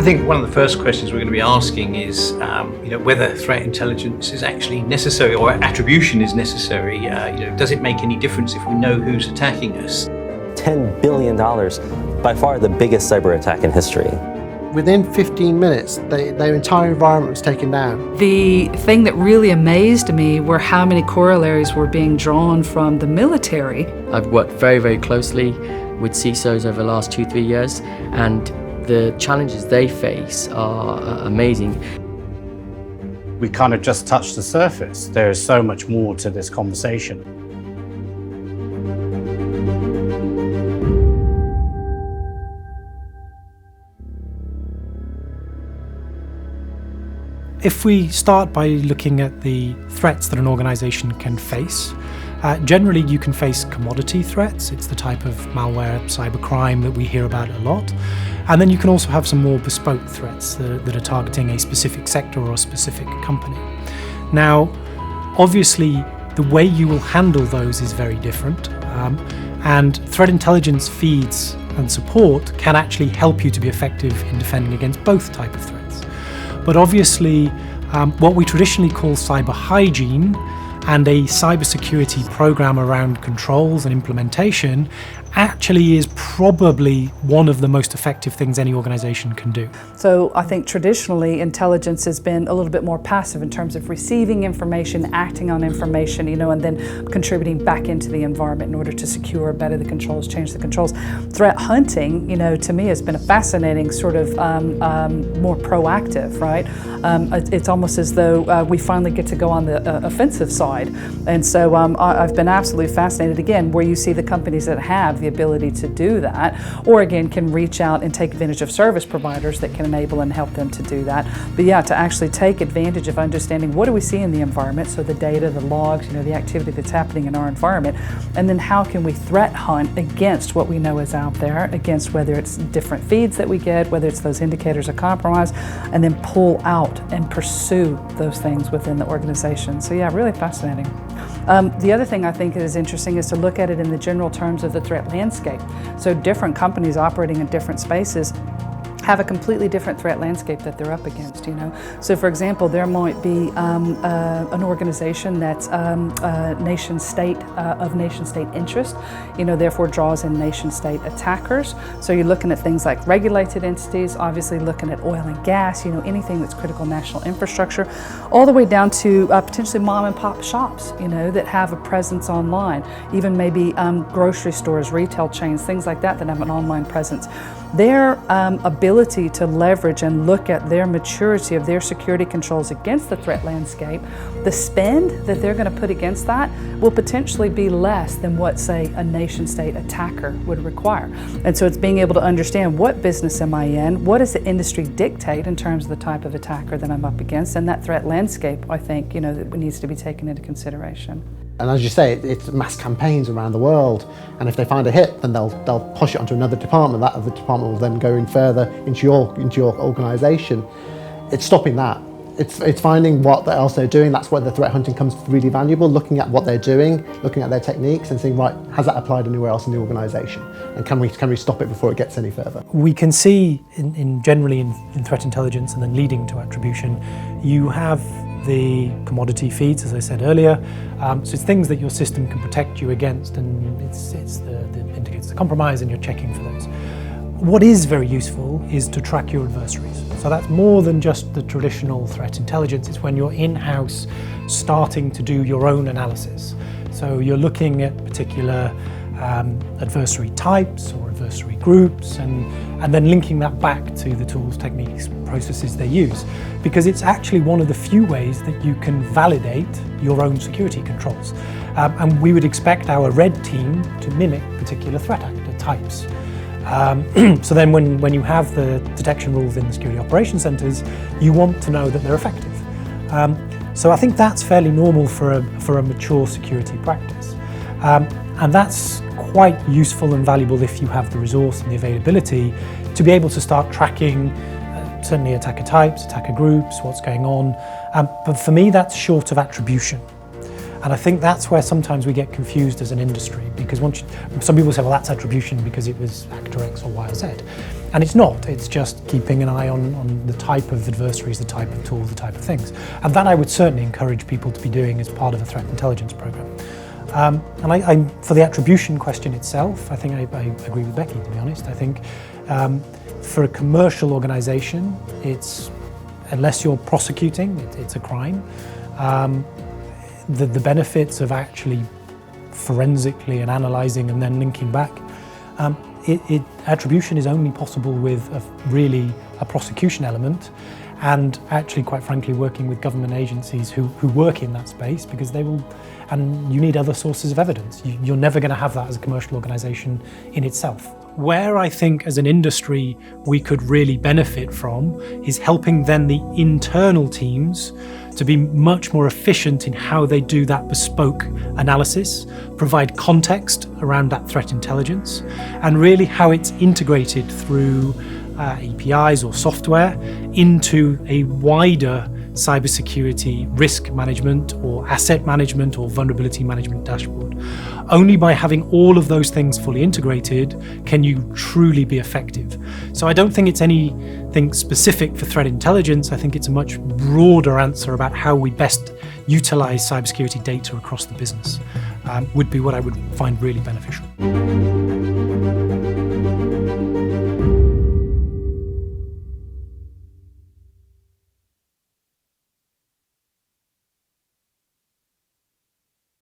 think one of the first questions we're going to be asking is, whether threat intelligence is actually necessary or attribution is necessary. Does it make any difference if we know who's attacking us? $10 billion, by far the biggest cyber attack in history. Within 15 minutes, their entire environment was taken down. The thing that really amazed me were how many corollaries were being drawn from the military. I've worked very, very closely with CISOs over the last 2-3 years, and the challenges they face are amazing. We kind of just touched the surface. There is so much more to this conversation. If we start by looking at the threats that an organization can face, generally you can face commodity threats. It's the type of malware, cybercrime that we hear about a lot. And then you can also have some more bespoke threats that are targeting a specific sector or a specific company. Now, obviously, the way you will handle those is very different. And threat intelligence feeds and support can actually help you to be effective in defending against both types of threats. But obviously, what we traditionally call cyber hygiene and a cybersecurity program around controls and implementation actually is probably one of the most effective things any organization can do. So I think traditionally intelligence has been a little bit more passive in terms of receiving information, acting on information, and then contributing back into the environment in order to secure, better the controls, change the controls. Threat hunting, to me has been a fascinating sort of more proactive, right? It's almost as though we finally get to go on the offensive side. And so I've been absolutely fascinated, again, where you see the companies that have the ability to do that, or again can reach out and take advantage of service providers that can enable and help them to do that. But yeah, to actually take advantage of understanding what do we see in the environment, so the data, the logs, the activity that's happening in our environment, and then how can we threat hunt against what we know is out there, against whether it's different feeds that we get, whether it's those indicators of compromise, and then pull out and pursue those things within the organization. So yeah, really fascinating. The other thing I think is interesting is to look at it in the general terms of the threat landscape. So different companies operating in different spaces have a completely different threat landscape that they're up against, So for example, there might be an organization that's nation-state of nation-state interest, therefore draws in nation-state attackers. So you're looking at things like regulated entities, obviously looking at oil and gas, anything that's critical national infrastructure, all the way down to potentially mom and pop shops, that have a presence online, even maybe grocery stores, retail chains, things like that have an online presence. Their ability to leverage and look at their maturity of their security controls against the threat landscape, the spend that they're going to put against that will potentially be less than what, say, a nation-state attacker would require. And so it's being able to understand, what business am I in, what does the industry dictate in terms of the type of attacker that I'm up against, and that threat landscape, I think, that needs to be taken into consideration. And as you say, it's mass campaigns around the world, and if they find a hit, then they'll push it onto another department. That other department will then go in further into your organisation. It's stopping that. It's finding what else they're doing. That's where the threat hunting comes really valuable. Looking at what they're doing, looking at their techniques, and saying, right, has that applied anywhere else in the organisation? And can we stop it before it gets any further? We can see generally in threat intelligence, and then leading to attribution, you have the commodity feeds, as I said earlier. So it's things that your system can protect you against, and it's the indicators of compromise, and you're checking for those. What is very useful is to track your adversaries. So that's more than just the traditional threat intelligence. It's when you're in-house starting to do your own analysis. So you're looking at particular adversary types or adversary groups, and then linking that back to the tools, techniques, processes they use. Because it's actually one of the few ways that you can validate your own security controls. And we would expect our red team to mimic particular threat actor types. So then when you have the detection rules in the security operations centers, you want to know that they're effective. So I think that's fairly normal for a mature security practice. And that's quite useful and valuable if you have the resource and the availability to be able to start tracking certainly attacker types, attacker groups, what's going on. But for me, that's short of attribution. And I think that's where sometimes we get confused as an industry, because some people say, well, that's attribution because it was actor X or Y or Z. And it's not, it's just keeping an eye on the type of adversaries, the type of tool, the type of things. And that I would certainly encourage people to be doing as part of a threat intelligence program. And for the attribution question itself, I think I agree with Becky, to be honest. I think for a commercial organisation, unless you're prosecuting, it's a crime. The benefits of actually forensically and analysing and then linking back, attribution is only possible with a prosecution element, and actually, quite frankly, working with government agencies who work in that space, because and you need other sources of evidence. You're never going to have that as a commercial organisation in itself. Where I think as an industry we could really benefit from is helping then the internal teams to be much more efficient in how they do that bespoke analysis, provide context around that threat intelligence, and really how it's integrated through APIs or software into a wider cybersecurity risk management or asset management or vulnerability management dashboard. Only by having all of those things fully integrated can you truly be effective. So I don't think it's anything specific for threat intelligence. I think it's a much broader answer about how we best utilize cybersecurity data across the business would be what I would find really beneficial.